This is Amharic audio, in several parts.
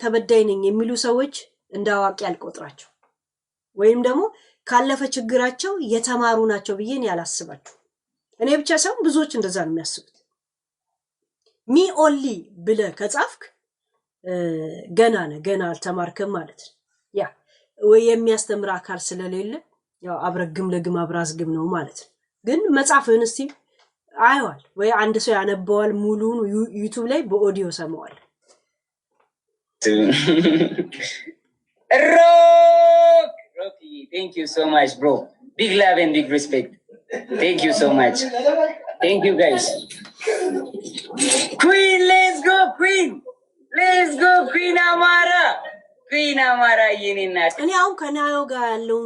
ተበዳይ ነኝ የሚሉ ሰዎች እንዳዋቂ አልቆጥራቸው ወይም ደግሞ ካለፈ ችግራቸው የተማሩ ናቸው ብዬ እኔ አላስባቸው። እኔ ብቻ ሳይሆን ብዙዎች እንደዛ ነው የሚያስቡት። ሚ ኦንሊ ብለ ከጻፍክ ገና አልተማርክም ማለት ነው። ያ ወይ የሚያስተምር አካል ስለሌለ ያው አብረግም ለግም አብራዝግም ነው ማለት ነው። ግን መጻፍህን እስቲ አይዋል ወይ አንድ ሰው ያነበዋል ሙሉን ዩቲዩብ ላይ በኦዲዮ ሰማዋል። Rocky, thank you so much, bro. Big love and big respect. Thank you so much. Thank you, guys. Queen, let's go, Queen. Let's go, Queen Amara. Queen Amara, yeninat. እኔ አሁን ከናዮ ጋር ያለው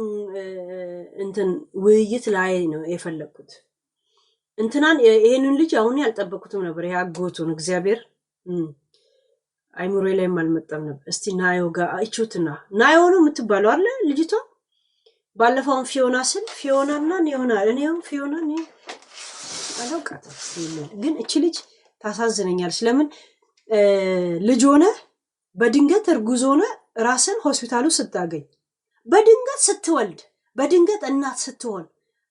እንትን ውይይት ላይ ነው የፈለኩት። እንትናን ይሄንን ልጅ አሁን ያልጠበቁትም ነበር። ያጎቱን እግዚአብሔር አይሙሬ ላይ ማልመጣም ነበር። እስቲ ናዮ ጋር እቹትና ናዮ ነው የምትባለው አይደል ልጅቷ? ባለፈው ፊዮናና ይሆናል እኔው ፊዮና ነኝ አላውቃት። ግን እቺ ልጅ ታሳዝነኛለች። ለምን ልጅ ሆነ በድንገት እርጉዝ ሆነ ራስን ሆስፒታሉ ስታገኝ፣ በድንገት ስትወልድ፣ በድንገት እናት ስትሆን፣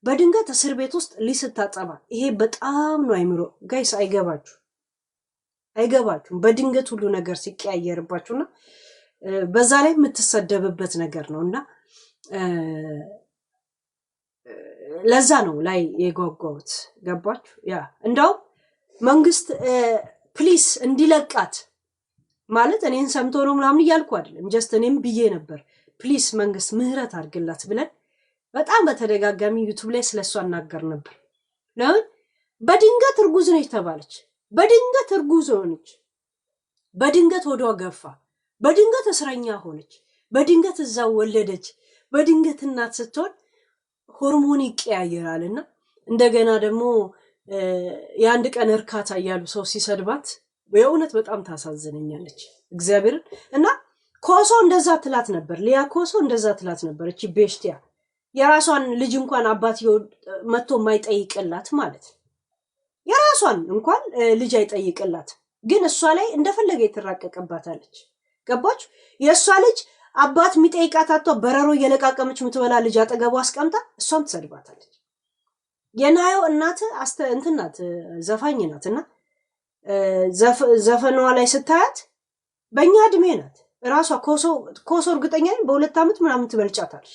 በድንገት እስር ቤት ውስጥ ሊስታጠባ፣ ይሄ በጣም ነው አይምሮ ጋይስ አይገባችሁም። በድንገት ሁሉ ነገር ሲቀያየርባችሁና በዛ ላይ የምትሰደብበት ነገር ነውና ለዛ ነው ላይ የጓጓሁት። ገባችሁ? ያ እንዳው መንግስት ፕሊስ እንዲለቃት ማለት እኔን ሰምቶ ነው ምናምን እያልኩ አይደለም። ጀስት እኔም ብዬ ነበር ፕሊስ መንግስት ምህረት አድርግላት ብለን በጣም በተደጋጋሚ ዩቲዩብ ላይ ስለሷ እናገር ነበር። ለምን በድንገት እርጉዝ ነች ተባለች፣ በድንገት እርጉዝ ሆነች፣ በድንገት ወዷ ገፋ፣ በድንገት እስረኛ ሆነች፣ በድንገት እዛ ወለደች። በድንገት እናት ስትሆን ሆርሞን ይቀያየራልና እንደገና ደግሞ የአንድ ቀን እርካታ እያሉ ሰው ሲሰድባት በእውነት በጣም ታሳዝነኛለች እግዚአብሔርን። እና ኮሶ እንደዛ ትላት ነበር፣ ሊያ ኮሶ እንደዛ ትላት ነበር። እቺ ቤሽቲያ የራሷን ልጅ እንኳን አባት መጥቶ የማይጠይቅላት ማለት ነው። የራሷን እንኳን ልጅ አይጠይቅላት፣ ግን እሷ ላይ እንደፈለገ የተራቀቀባታለች። ገባችሁ? የእሷ ልጅ አባት የሚጠይቃት አጥቶ በረሮ እየለቃቀመች ምትበላ ልጅ አጠገቧ አስቀምጣ እሷም ትሰድባታለች። የናዮ እናት እንትናት ዘፋኝ ናትና ዘፈኗ ላይ ስታያት በእኛ እድሜ ናት። ራሷ ኮሶ እርግጠኛ ነኝ በ2 ዓመት ምናምን ትበልጫታለች።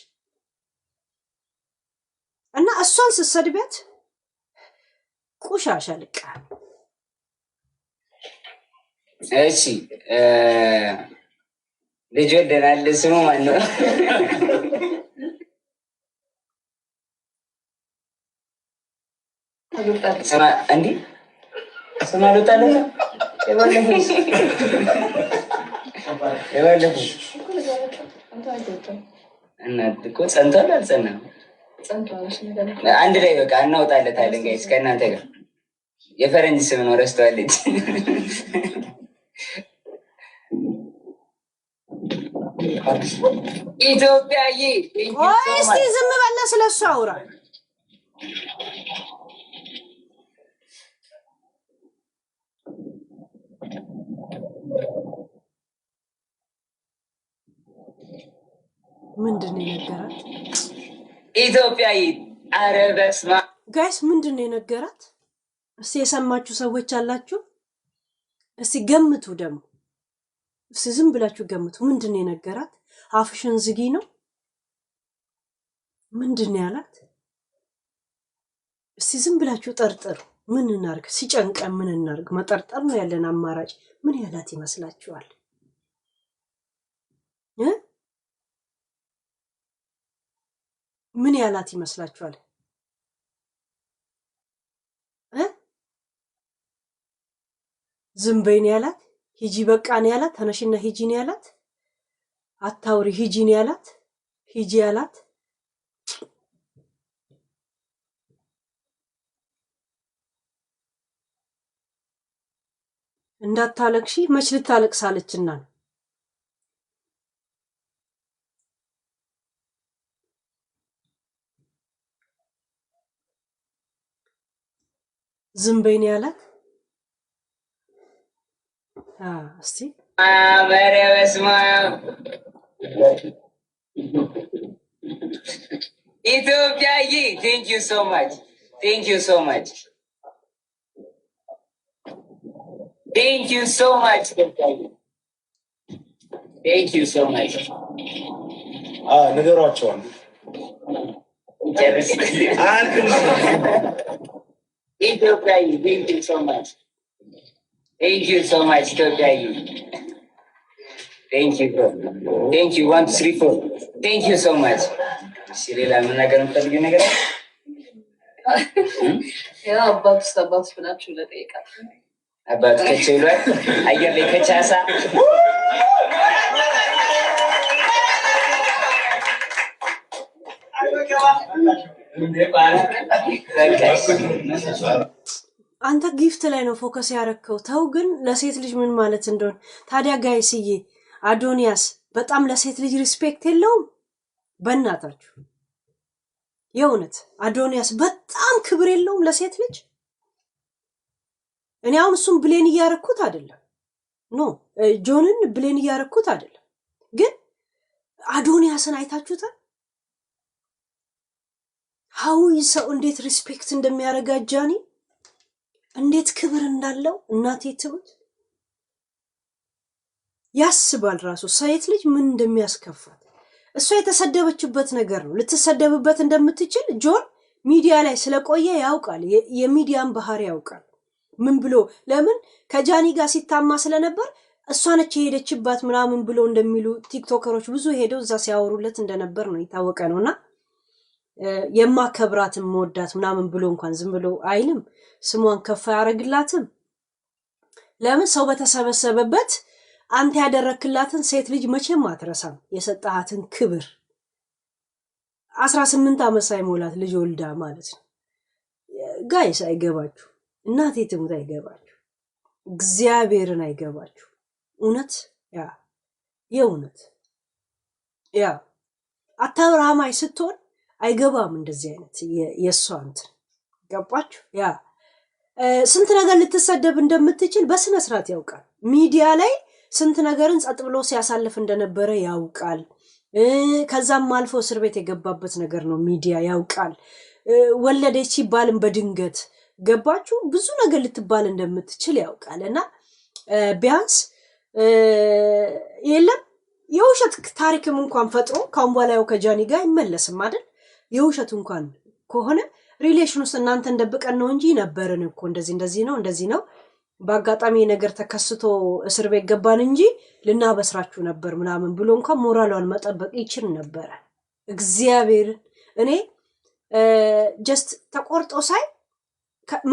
እና እሷን ስትሰድቢያት ቁሻሻ ልቃ እሺ ልጅ ወደናል። ስሙ ማን ነው? ስማ እንዴ ስማ ልጣለ የባለፈው እና እኮ ጸንቷል አልጸናም? አንድ ላይ በቃ እናውጣለታለን ጋይስ ከእናንተ ጋር። የፈረንጅ ስም ነው ረስተዋለች። ኢትዮጵያዬ እስቲ ዝም በለ ስለሱ አውራ። ምንድነው የነገራት? ኢትዮጵያዬ ኧረ በስመ አብ ጋይስ ምንድነው የነገራት? እስቲ የሰማችሁ ሰዎች አላችሁ? እስቲ ገምቱ ደግሞ እስቲ ዝም ብላችሁ ገምቱ። ምንድነው የነገራት? አፍሽን ዝጊ ነው? ምንድነው ያላት? እስቲ ዝም ብላችሁ ጠርጥሩ። ምን እናርግ? ሲጨንቀን ምን እናርግ? መጠርጠር ነው ያለን አማራጭ። ምን ያላት ይመስላችኋል? ምን ያላት ይመስላችኋል? ዝም በይ ነው ያላት? ሂጂ በቃ ነው ያላት? ተነሽና ሂጂ ነው ያላት? አታውሪ ሂጂ ነው ያላት? ሂጂ ያላት? እንዳታለቅሺ መች ልታለቅሳለችና ነው? ዝም በይ ነው ያላት? እስቲ Mary Vesma. Ethiopia, thank you so much. Thank you so much. Thank you so much. Thank you so much. ነገሯቸዋል Ethiopia, thank you so much. Thank you so much, Ethiopia. Thank you. Thank you. 1, 2, 3, 4. Thank you so much. Shirela, I'm not going to tell you again. Yeah, about financial data. About Kachula. I get the Kachasa. አንተ ጊፍት ላይ ነው ፎከስ ያረከው ተው ግን ለሴት ልጅ ምን ማለት እንደሆነ ታዲያ ጋይስዬ አዶኒያስ በጣም ለሴት ልጅ ሪስፔክት የለውም በእናታችሁ የእውነት አዶኒያስ በጣም ክብር የለውም ለሴት ልጅ እኔ አሁን እሱን ብሌን እያረኩት አይደለም ኖ ጆንን ብሌን እያረኩት አይደለም ግን አዶኒያስን አይታችሁታል ሀዊ ሰው እንዴት ሪስፔክት እንደሚያረጋጃኒ እንዴት ክብር እንዳለው እናቴ ትሙት ያስባል ራሱ ሴት ልጅ ምን እንደሚያስከፋት እሷ የተሰደበችበት ነገር ነው ልትሰደብበት እንደምትችል ጆን ሚዲያ ላይ ስለቆየ ያውቃል የሚዲያን ባህሪ ያውቃል ምን ብሎ ለምን ከጃኒ ጋር ሲታማ ስለነበር እሷ ነች ሄደችባት ምናምን ብሎ እንደሚሉ ቲክቶከሮች ብዙ ሄደው እዛ ሲያወሩለት እንደነበር ነው የታወቀ ነውና የማከብራትም መወዳት ምናምን ብሎ እንኳን ዝም ብሎ አይልም ስሟን ከፍ ያረግላትም ለምን ሰው በተሰበሰበበት አንተ ያደረክላትን ሴት ልጅ መቼም አትረሳም የሰጣሃትን ክብር 18 ዓመት ሳይሞላት ልጅ ወልዳ ማለት ነው ጋይስ አይገባችሁ እናቴ ትሙት አይገባችሁ እግዚአብሔርን አይገባችሁ እውነት ያ የእውነት ያ አታብራማይ ስትሆን አይገባም እንደዚህ አይነት የሷንት ገባችሁ ያ ስንት ነገር ልትሰደብ እንደምትችል በስነ ስርዓት ያውቃል ሚዲያ ላይ ስንት ነገርን ጸጥ ብሎ ሲያሳልፍ እንደነበረ ያውቃል ከዛም አልፎ እስር ቤት የገባበት ነገር ነው ሚዲያ ያውቃል ወለደች ይባልም በድንገት ገባችሁ ብዙ ነገር ልትባል እንደምትችል ያውቃልና ቢያንስ የለም የውሸት ታሪክም እንኳን ፈጥሮ ካሁን በኋላ ያው ከጃኒ ጋር ይመለስም አይደል የውሸት እንኳን ከሆነ ሪሌሽን ውስጥ እናንተ እንደብቀን ነው እንጂ ነበርን እኮ እንደዚህ ነው በአጋጣሚ ነገር ተከስቶ እስር ቤት ገባን እንጂ ልናበስራችሁ ነበር ምናምን ብሎ እንኳን ሞራሏን መጠበቅ ይችል ነበር እግዚአብሔር እኔ ጀስት ተቆርጦ ሳይ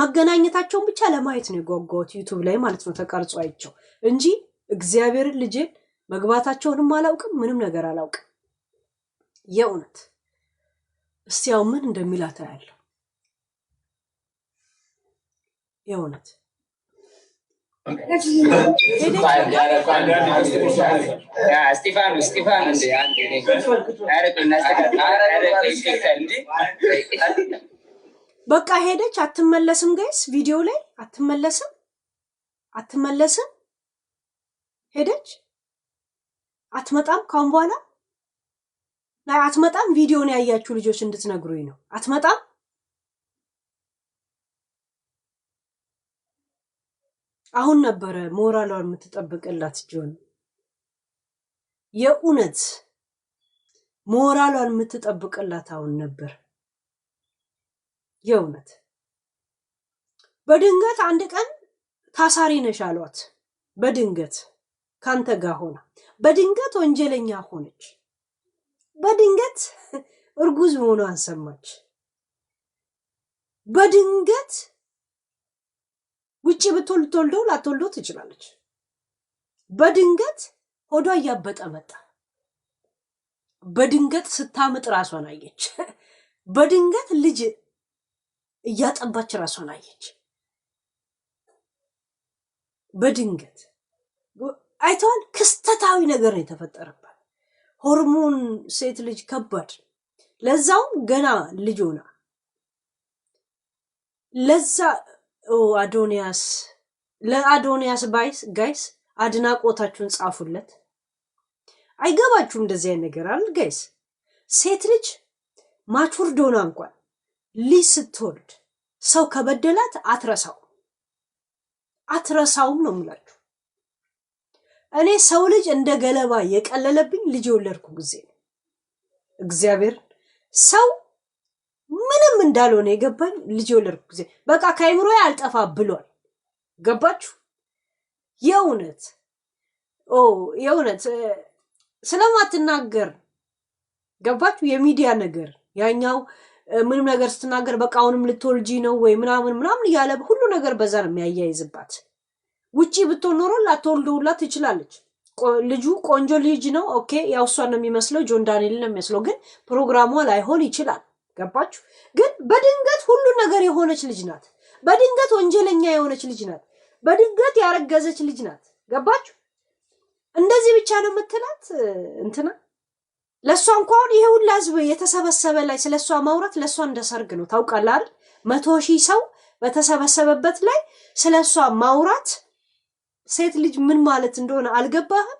መገናኘታቸውን ብቻ ለማየት ነው የጓጓሁት ዩቲዩብ ላይ ማለት ነው ተቀርጾ አይቸው እንጂ እግዚአብሔር ልጅ መግባታቸውንም አላውቅም ምንም ነገር አላውቅም የእውነት እስቲ ያው ምን እንደሚላታ ያለው የእውነት ስቲፋኖስ በቃ ሄደች አትመለስም ጋይስ ቪዲዮ ላይ አትመለስም ሄደች አትመጣም ካሁን በኋላ ላይ አትመጣም ቪዲዮን ያያችሁ ልጆች እንድትነግሩኝ ነው አትመጣም አሁን ነበር ሞራሏን የምትጠብቅላት ጆን የኡነት ሞራሏን የምትጠብቅላት አሁን ነበር የኡነት በድንገት አንድ ቀን ታሳሪ ነሽ አሏት በድንገት ካንተ ጋር ሆና በድንገት ወንጀለኛ ሆነች በድንገት እርጉዝ መሆኗን ሰማች በድንገት ውጪ ብትወልደው ላትወልደው ትችላለች በድንገት ሆዷ ያበጠ መጣ በድንገት ስታምጥ ራሷን አየች በድንገት ልጅ እያጠባች ራሷን አየች በድንገት አይቷል ክስተታዊ ነገር ነው የተፈጠረባት ሆርሞን ሴት ልጅ ከባድ ለዛው ገና ልጅ ሆና ለዛ አዶኒያስ ለአዶኒያስ ጋይስ አድናቆታችሁን ጻፉለት። አይገባችሁም እንደዚህ አይነት ነገር አይደል ጋይስ? ሴት ልጅ ማቹር ዶና እንኳን ልጅ ስትወልድ ሰው ከበደላት አትረሳውም ነው የምላችሁ። እኔ ሰው ልጅ እንደ ገለባ የቀለለብኝ ልጅ የወለድኩ ጊዜ ነው። እግዚአብሔር ሰው ምንም እንዳልሆነ የገባኝ ልጅ የወለድኩ ጊዜ በቃ ከአይምሮዬ አልጠፋ ብሏል። ገባችሁ? የእውነት ስለማትናገር ገባችሁ? የሚዲያ ነገር ያኛው ምንም ነገር ስትናገር በቃ አሁንም ልትወልጂ ነው ወይ ምናምን እያለ ሁሉ ነገር በዛ ነው የሚያያይዝባት። ውጪ ብትሆን ኖሮ ላትወልደውላ ትችላለች። ልጁ ቆንጆ ልጅ ነው፣ ኦኬ፣ ያው እሷን ነው የሚመስለው፣ ጆን ዳንኤል ነው የሚመስለው፣ ግን ፕሮግራሟ ላይሆን ይችላል። ገባችሁ? ግን በድንገት ሁሉ ነገር የሆነች ልጅ ናት። በድንገት ወንጀለኛ የሆነች ልጅ ናት። በድንገት ያረገዘች ልጅ ናት። ገባችሁ? እንደዚህ ብቻ ነው የምትላት እንትና ለሷ እንኳን ይሄ ሁሉ ህዝብ የተሰበሰበ ላይ ስለሷ ማውራት ለሷ እንደሰርግ ነው። ታውቃለህ አይደል? 100,000 ሰው በተሰበሰበበት ላይ ስለሷ ማውራት ሴት ልጅ ምን ማለት እንደሆነ አልገባህም?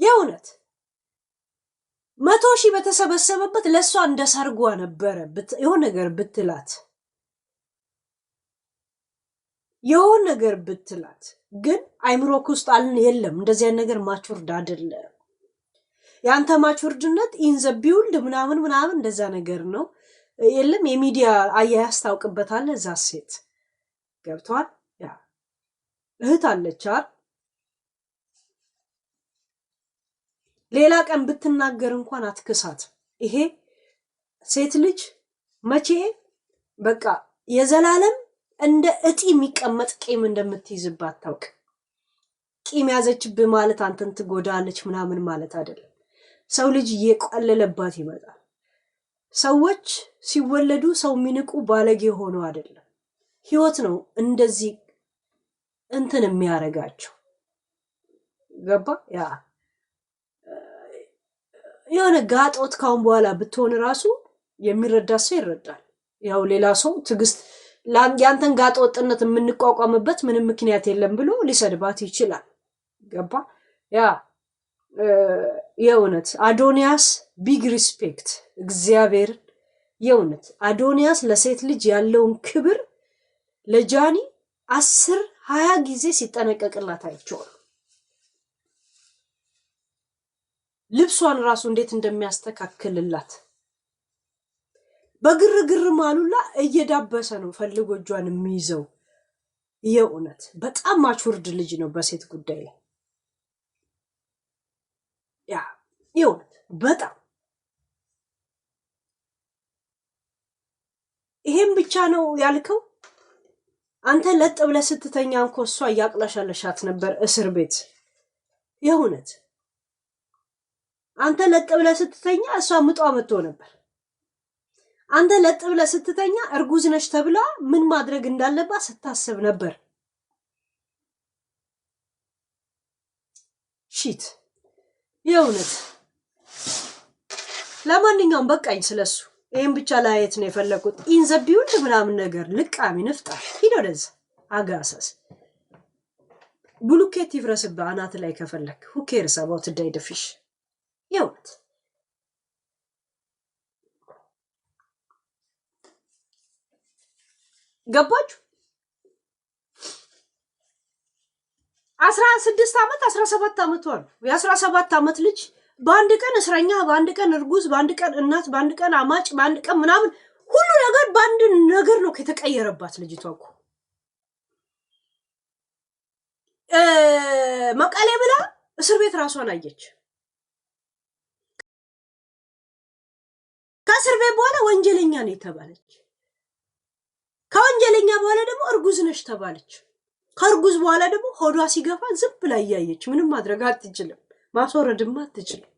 የእውነት 100,000 በተሰበሰበበት ለሷ እንደሰርጓ ነበረ። የሆነ ነገር ብትላት ግን አይምሮክ ውስጥ አልን የለም። እንደዚህ አይነት ነገር ማቹርድ አይደለም። ያንተ ማቹርድነት ኢንዘ ቢውልድ ምናምን እንደዛ ነገር ነው። የለም የሚዲያ አያያዝ ታውቅበታለህ። እዛ ሴት ገብቷል። ያ እህት አለቻት። ሌላ ቀን ብትናገር እንኳን አትክሳት። ይሄ ሴት ልጅ መቼ በቃ የዘላለም እንደ እጢ የሚቀመጥ ቂም እንደምትይዝባት ታውቅ። ቂም ያዘችብህ ማለት አንተን ትጎዳለች ምናምን ማለት አይደለም። ሰው ልጅ እየቀለለባት ይመጣል። ሰዎች ሲወለዱ ሰው የሚንቁ ባለጌ ሆኖ አይደለም። ህይወት ነው እንደዚህ እንትን የሚያረጋቸው። ገባ? ያ የሆነ ጋጦት ካሁን በኋላ ብትሆን ራሱ የሚረዳ ሰው ይረዳል። ያው ሌላ ሰው ትዕግስት ያንተን ጋጦጥነት የምንቋቋምበት ምንም ምክንያት የለም ብሎ ሊሰድባት ይችላል። ገባ? ያ የእውነት አዶንያስ ቢግ ሪስፔክት እግዚአብሔር የእውነት አዶንያስ ለሴት ልጅ ያለውን ክብር ለጃኒ 10-20 ጊዜ ሲጠነቀቅላት አይቼዋለሁ። ልብሷን ራሱ እንዴት እንደሚያስተካክልላት በግርግር ማሉላ እየዳበሰ ነው ፈልጎ እጇን የሚይዘው። የእውነት በጣም ማቹርድ ልጅ ነው በሴት ጉዳይ ላይ። ያ የእውነት በጣም ይሄን ብቻ ነው ያልከው? አንተ ለጥ ብለህ ስትተኛ እንኳ እሷ እያቅለሻለሻት ነበር እስር ቤት። የእውነት አንተ ለጥ ብለህ ስትተኛ እሷ ምጧ መጥቶ ነበር። አንተ ለጥ ብለህ ስትተኛ እርጉዝ ነሽ ተብላ ምን ማድረግ እንዳለባት ስታስብ ነበር። ሺት የእውነት ለማንኛውም በቃኝ ስለሱ። ይሄን ብቻ ላየት ነው የፈለኩት። ኢንዘቢውል ምናምን ነገር ልቃሚ ንፍጣ ሂድ ወደዛ አጋሰስ ብሉኬት ይፍረስብህ አናት ላይ ከፈለክ who cares about the fish። የእውነት ገባችሁ? 16 ዓመት 17 ዓመት ወር የ17 ዓመት ልጅ በአንድ ቀን እስረኛ፣ በአንድ ቀን እርጉዝ፣ በአንድ ቀን እናት፣ በአንድ ቀን አማጭ፣ በአንድ ቀን ምናምን ሁሉ ነገር በአንድ ነገር ነው ከተቀየረባት ልጅቷ እኮ። መቀሌ ብላ እስር ቤት ራሷን አየች። ከእስር ቤት በኋላ ወንጀለኛ ነው የተባለች። ከወንጀለኛ በኋላ ደግሞ እርጉዝ ነሽ ተባለች። ከእርጉዝ በኋላ ደግሞ ሆዷ ሲገፋ ዝም ብላ እያየች ምንም ማድረግ አትችልም፣ ማስወረድም አትችልም።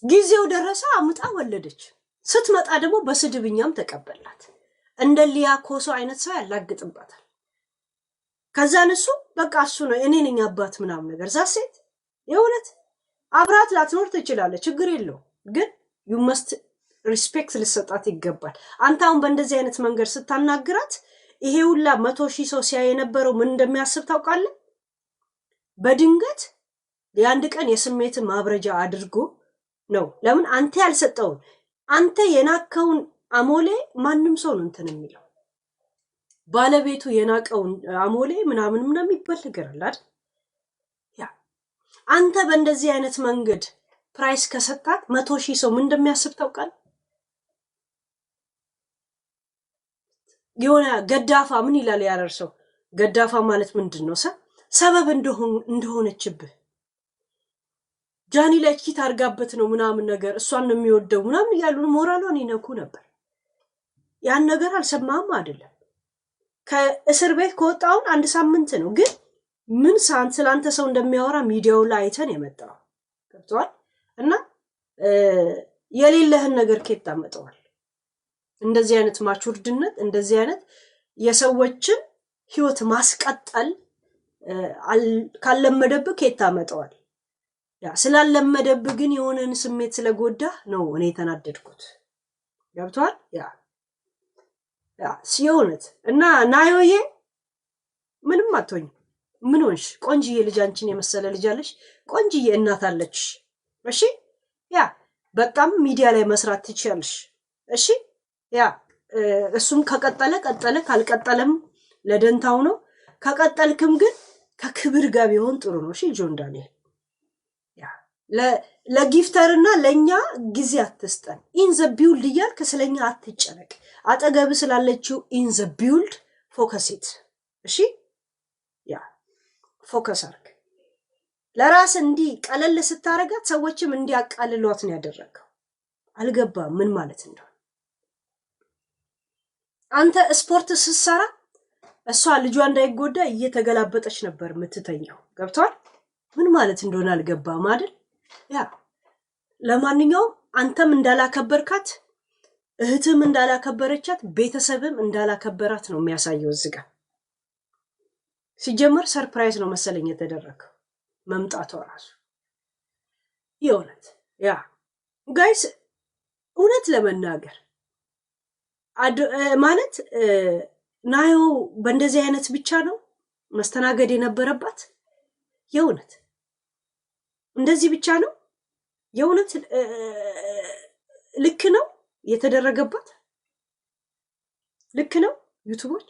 ጊዜው ደረሰ፣ አምጣ ወለደች። ስትመጣ ደግሞ በስድብኛም ተቀበላት። እንደ ሊያ ኮሶ አይነት ሰው ያላግጥባታል። ከዛን እሱ በቃ እሱ ነው እኔ ነኝ አባት ምናምን ነገር። ዛሴት የእውነት አብራት ላትኖር ትችላለች፣ ችግር የለው። ግን you must ሪስፔክት ልሰጣት ይገባል። አንተ አሁን በእንደዚህ አይነት መንገድ ስታናግራት ይሄ ሁላ 100,000 ሰው ሲያይ የነበረው ምን እንደሚያስብ ታውቃለህ? በድንገት የአንድ ቀን የስሜት ማብረጃ አድርጎ ነው። ለምን አንተ ያልሰጠውን አንተ የናከውን አሞሌ ማንም ሰው ነው እንትን የሚለው ባለቤቱ የናቀውን አሞሌ ምናምን የሚባል ነገር አለ አይደል? ያ አንተ በእንደዚህ አይነት መንገድ ፕራይስ ከሰጣት 100,000 ሰው ምን እንደሚያስብ ታውቃለህ? የሆነ ገዳፋ ምን ይላል ያረርሰው ገዳፋ ማለት ምንድነው? ሰበብ እንደሆነችብህ ጃኒ ላይ ኪት አርጋበት ነው ምናምን ነገር እሷን ነው የሚወደው ምናምን ያሉ ሞራሏን ይነኩ ነበር። ያን ነገር አልሰማህም አይደለም? ከእስር ቤት ከወጣውን 1 ሳምንት ነው፣ ግን ምን ስላንተ ሰው እንደሚያወራ ሚዲያው ላይ አይተን የመጣው ገብቷል። እና የሌለህን ነገር ከየት ታመጣዋል? እንደዚህ አይነት ማቹርድነት እንደዚህ አይነት የሰዎችን ህይወት ማስቀጠል ካለመደብህ ከየት ታመጣዋል? ያ ስላለመደብህ ግን የሆነን ስሜት ስለጎዳህ ነው እኔ የተናደድኩት። ገብቷል? ያ ሲሆነት እና ናዮዬ ምንም አትሆኝ። ምን ሆንሽ? ቆንጂዬ ልጅ አንቺን የመሰለ ልጅ አለሽ፣ ቆንጂዬ እናት አለች። እሺ ያ በጣም ሚዲያ ላይ መስራት ትችያለሽ። እሺ ያ እሱም ከቀጠለ ቀጠለ፣ ካልቀጠለም ለደንታው ነው። ከቀጠልክም ግን ከክብር ጋር ቢሆን ጥሩ ነው። እሺ ጆን ዳንኤል ያ ለጊፍተርና ለኛ ጊዜ አትስጠን። ኢን ዘ ቢውልድ እያልክ ስለኛ አትጨነቅ። አጠገብ ስላለችው ኢን ዘ ቢውልድ ፎከስ ኢት። እሺ ያ ፎከስ አርግ። ለራስ እንዲህ ቀለል ስታረጋት ሰዎችም እንዲያቃልሏት ነው ያደረገው። አልገባም ምን ማለት እንደሆነ። አንተ ስፖርት ስትሰራ እሷ ልጇ እንዳይጎዳ እየተገላበጠች ነበር የምትተኛው። ገብቷል? ምን ማለት እንደሆነ አልገባም አይደል? ያ ለማንኛውም አንተም እንዳላከበርካት እህትም እንዳላከበረቻት ቤተሰብም እንዳላከበራት ነው የሚያሳየው። እዚጋ ሲጀመር ሰርፕራይዝ ነው መሰለኝ የተደረገው መምጣቷ ራሱ የእውነት። ያ ጋይስ እውነት ለመናገር ማለት ናዮ በእንደዚህ አይነት ብቻ ነው መስተናገድ የነበረባት። የእውነት እንደዚህ ብቻ ነው የእውነት ልክ ነው የተደረገባት። ልክ ነው ዩቲዩቦች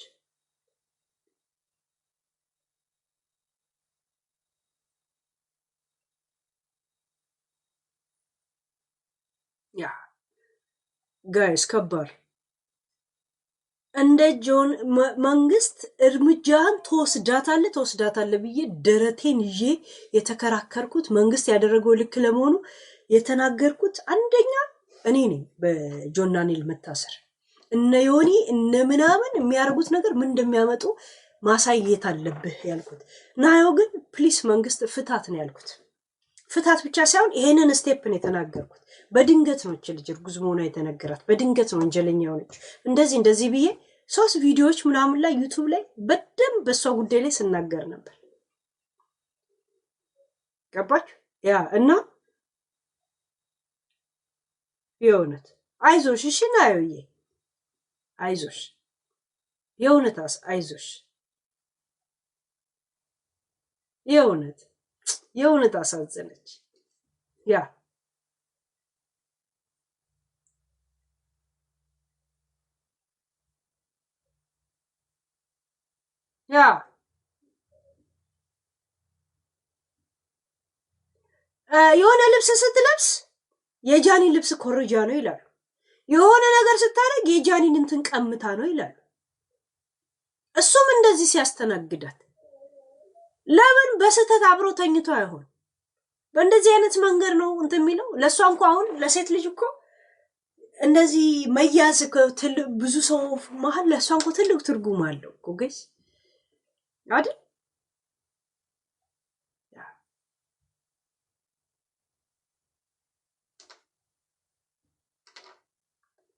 ያ ጋይስ ከባድ እንደ ጆን መንግስት እርምጃን ተወስዳታለህ ብዬ ደረቴን ይዤ የተከራከርኩት መንግስት ያደረገው ልክ ለመሆኑ የተናገርኩት አንደኛ እኔ ነኝ። በጆን ዳንኤል መታሰር እነ ዮኒ እነ ምናምን የሚያርጉት ነገር ምን እንደሚያመጡ ማሳየት አለብህ ያልኩት። ናዮ ግን ፕሊስ መንግስት ፍታት ነው ያልኩት። ፍታት ብቻ ሳይሆን ይሄንን ስቴፕ ነው የተናገርኩት። በድንገት ነው እቺ ልጅ እርጉዝ መሆኗ የተነገራት፣ በድንገት ነው ወንጀለኛ ሆነች። እንደዚህ ብዬ 3 ቪዲዮዎች ምናምን ላይ ዩቲዩብ ላይ በደንብ በሷ ጉዳይ ላይ ስናገር ነበር። ገባችሁ? ያ እና የእውነት አይዞሽ፣ እሺ ናዮዬ አይዞሽ፣ የእውነታስ አይዞሽ፣ የእውነት አሳዘነች። ያ የሆነ ልብስ ስትለብስ የጃኒ ልብስ ኮርጃ ነው ይላሉ። የሆነ ነገር ስታደርግ የጃኒን እንትን ቀምታ ነው ይላሉ። እሱም እንደዚህ ሲያስተናግዳት ለምን በስተት አብሮ ተኝቶ አይሆን? በእንደዚህ አይነት መንገድ ነው እንትን የሚለው። ለሷ እንኳን አሁን ለሴት ልጅ እኮ እንደዚህ መያዝ ብዙ ሰው መሀል ለሷ እንኳን ትልቅ ትርጉም አለው እኮ ጋይስ አይደል?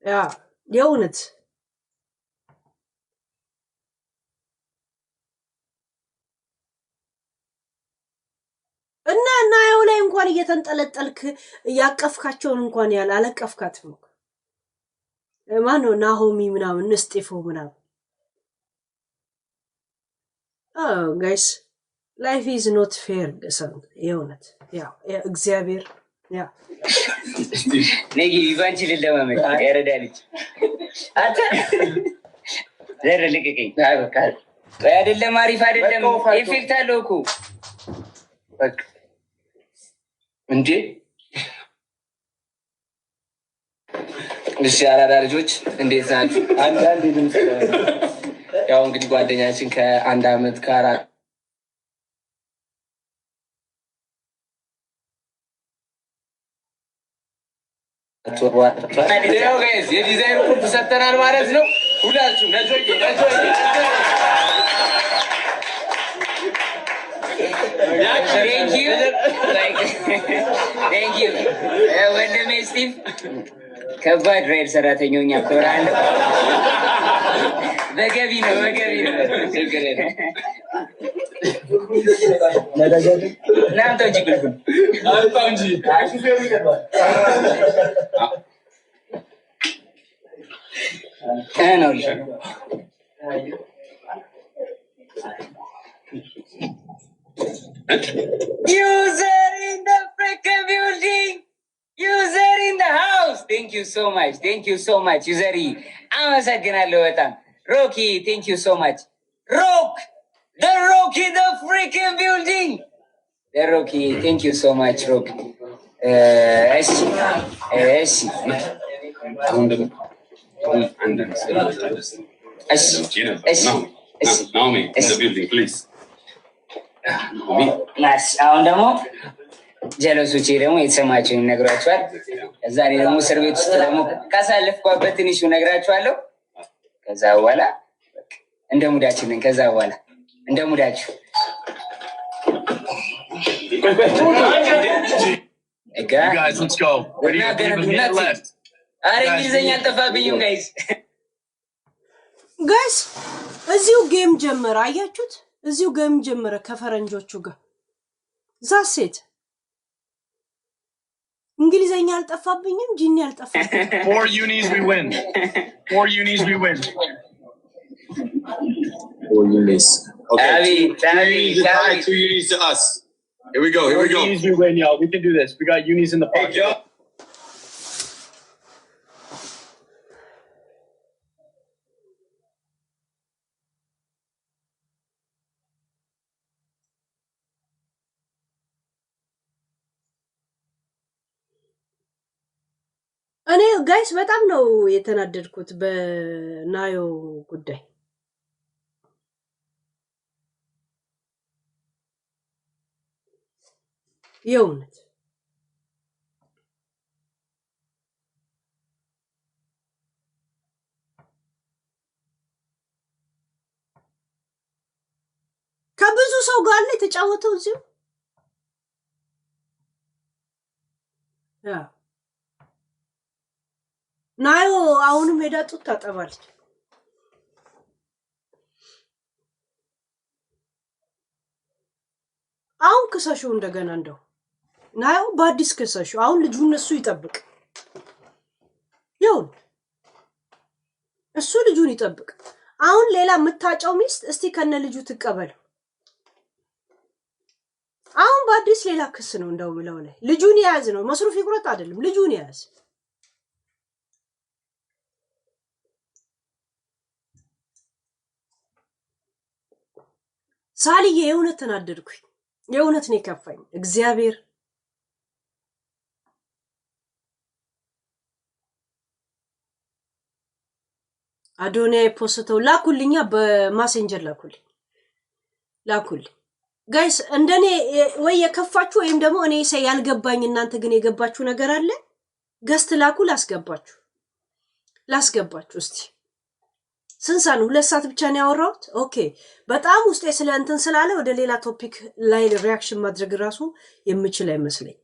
ያ የእውነት እና ናዮ ላይ እንኳን እየተንጠለጠልክ ያቀፍካቸውን እንኳን ያላለቀፍካትም ማነው ናሆሚ ምናምን እስጢፎ ምናምን ጋይስ life is not fair ገሰን የእውነት ያው እግዚአብሔር ያ ነይ ይባንቺ ለማመጥ ያረዳልች አታ ዘር ልቀቀኝ በቃ አይደለም አሪፍ አይደለም ኢፌክት አለው እኮ በቃ እንዴ እሺ አራዳ ልጆች እንዴት ናችሁ? አንድ ድምጽ ያው እንግዲህ ጓደኛችን ከአንድ አመት ከአራት ያው ጋይስ የዲዛይን ኩርት ሰተናል ማለት ነው። ሁላችሁ ነጆዬ Thank you. ወንድሜ ስቲቭ ከባድ ራይድ ሰራተኛኛ ኮራለ በገቢ ነው ናምጣው እንጂ ብልኩ አልጣው እንጂ አሹፌው ይገባል ነው User in the freaking building. User in the house. Thank you so much. Useri. አመሰግናለሁ በጣም Rocky. Thank you so much. The Rock in the freaking building. The Rocky. Thank you so much, Rocky. እሺ Naomi, in the building, please. አሁን ደግሞ ጀለሶቼ ደግሞ የተሰማቸውን ይነግሯቸዋል። ከዛ እኔ ደግሞ እስር ቤት ውስጥ ደግሞ ካሳለፍኳበት ትንሽ እነግራቸዋለሁ። ከዛ በኋላ እንደ ሙዳችን ነን። ከዛ በኋላ እንደ ሙዳችሁ Guys, let's go. We're not gonna do nothing left. አረ እንግሊዘኛ አልጠፋብኝም ጋይስ እዚሁ ጌም ጀመረ አያችሁት? እዚሁ ጌም ጀመረ ከፈረንጆቹ ጋር ዛሴት እንግሊዘኛ አልጠፋብኝም ጂኒ አልጠፋብኝም 4 unis we win. 4 unis we win. 4 unis. Okay. 2 unis to us. Here we go. 4 unis we win, y'all. We can do this. We got unis in the pocket. Hey, እኔ ጋይስ በጣም ነው የተናደድኩት በናዮ ጉዳይ የእውነት ከብዙ ሰው ጋር ላይ ተጫወተው እዚሁ ያ ናዮ አሁንም ሄዳ ጡት ታጠባለች አሁን ከሳሹ እንደገና እንደው ናዮ በአዲስ ከሳሹ አሁን ልጁን እሱ ይጠብቅ ይሁን እሱ ልጁን ይጠብቅ አሁን ሌላ የምታጫው ሚስት እስቲ ከነ ልጁ ትቀበለው አሁን በአዲስ ሌላ ክስ ነው እንደው ብለው ላይ ልጁን ያዝ ነው መስሩፍ ይቁረጥ አይደለም ልጁን ያዝ ሳሊዬ የእውነት ተናደድኩኝ የእውነት ነው ከፋኝ እግዚአብሔር አዶኒያ ፖስተው ላኩልኛ በማሴንጀር ላኩልኝ ጋይስ እንደኔ ወይ የከፋችሁ ወይም ደግሞ እኔ ያልገባኝ እናንተ ግን የገባችሁ ነገር አለ ገስት ላኩ ላስገባችሁ እስቲ ስንሳን 2 ሰዓት ብቻ ነው ያወራሁት ኦኬ በጣም ውስጤ ስለ እንትን ስላለ ወደ ሌላ ቶፒክ ላይ ሪአክሽን ማድረግ ራሱ የምችል አይመስለኝ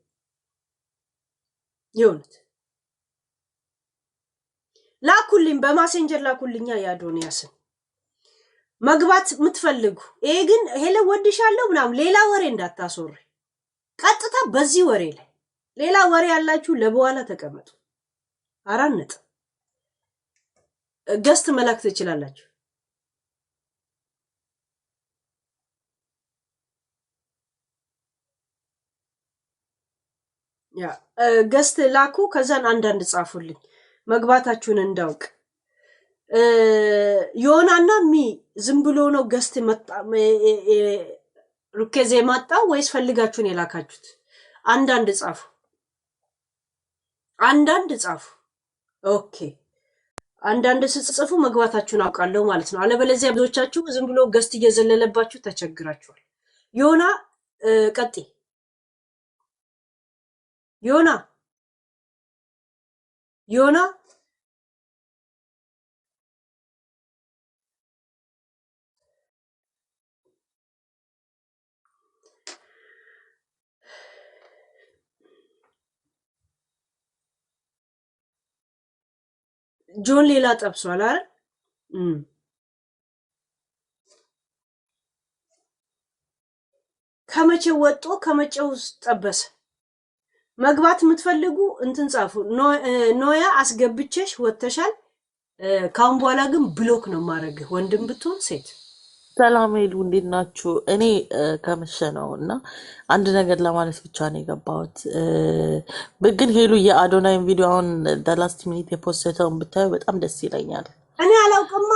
ይሁንት ላኩልኝ በማሴንጀር ላኩልኛ ያዶኒያስን መግባት ምትፈልጉ ይሄ ግን ሄለ ወድሻለሁ ምናም ሌላ ወሬ እንዳታሶሪ ቀጥታ በዚህ ወሬ ላይ ሌላ ወሬ ያላችሁ ለበኋላ ተቀመጡ አራነት ገስት መላክ ትችላላችሁ። ያ ገስት ላኩ። ከዛን አንዳንድ ጻፉልኝ መግባታችሁን እንዳውቅ። ዮናና ሚ ዝም ብሎ ነው ገስት መጣ ሩኬዜ ማጣው ወይስ ፈልጋችሁን የላካችሁት? አንዳንድ ጻፉ፣ አንዳንድ ጻፉ። ኦኬ አንዳንድ ስጽፉ መግባታችሁን አውቃለሁ ማለት ነው። አለበለዚያ ብዙዎቻችሁ ዝም ብሎ ገስት እየዘለለባችሁ ተቸግራችኋል። ዮና ቀጥይ። ዮና ዮና ጆን ሌላ ጠብሷል አይደል? ከመቼው ወጦ ከመቼው ጠበሰ። መግባት የምትፈልጉ እንትን ጻፉ። ኖያ አስገብቼሽ ወተሻል። ካሁን በኋላ ግን ብሎክ ነው ማድረግ፣ ወንድም ብትሆን ሴት። ሰላም ሄሉ፣ እንዴት ናችሁ? እኔ ከመሸ ነው እና አንድ ነገር ለማለት ብቻ ነው የገባሁት። ግን ሄሉ የአዶናይን ቪዲዮ አሁን ላስት ሚኒት የፖስተውን ብታዩ በጣም ደስ ይለኛል። እኔ አላውቅማ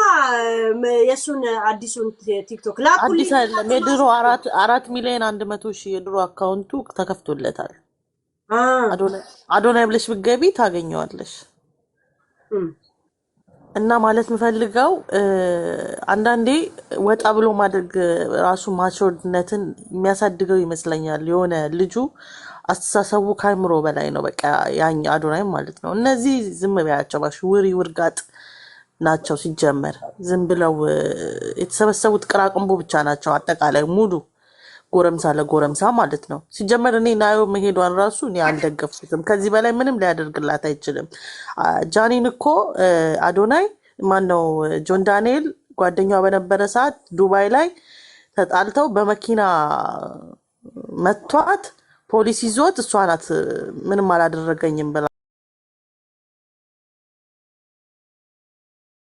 የሱን አዲሱን ቲክቶክ ላኩልኝ። አዲስ አይደለም፣ የድሮ 4,100,000 የድሮ አካውንቱ ተከፍቶለታል። አዶናይ ብለሽ ብትገቢ ታገኘዋለሽ። እና ማለት የምፈልገው አንዳንዴ ወጣ ብሎ ማድረግ ራሱ ማቾርነትን የሚያሳድገው ይመስለኛል። የሆነ ልጁ አስተሳሰቡ ከአይምሮ በላይ ነው። በቃ ያኝ አዶናይ ማለት ነው። እነዚህ ዝም በያቸው ባሽ ውሪ ውርጋጥ ናቸው። ሲጀመር ዝም ብለው የተሰበሰቡት ቅራቅንቦ ብቻ ናቸው። አጠቃላይ ሙሉ ጎረምሳ ለጎረምሳ ማለት ነው። ሲጀመር እኔ ናዮ መሄዷን ራሱ እኔ አልደገፍኩትም። ከዚህ በላይ ምንም ሊያደርግላት አይችልም። ጃኒን እኮ አዶናይ ማነው ጆን ዳንኤል ጓደኛዋ በነበረ ሰዓት ዱባይ ላይ ተጣልተው በመኪና መቷት፣ ፖሊስ ይዞት እሷ ናት ምንም አላደረገኝም ብላ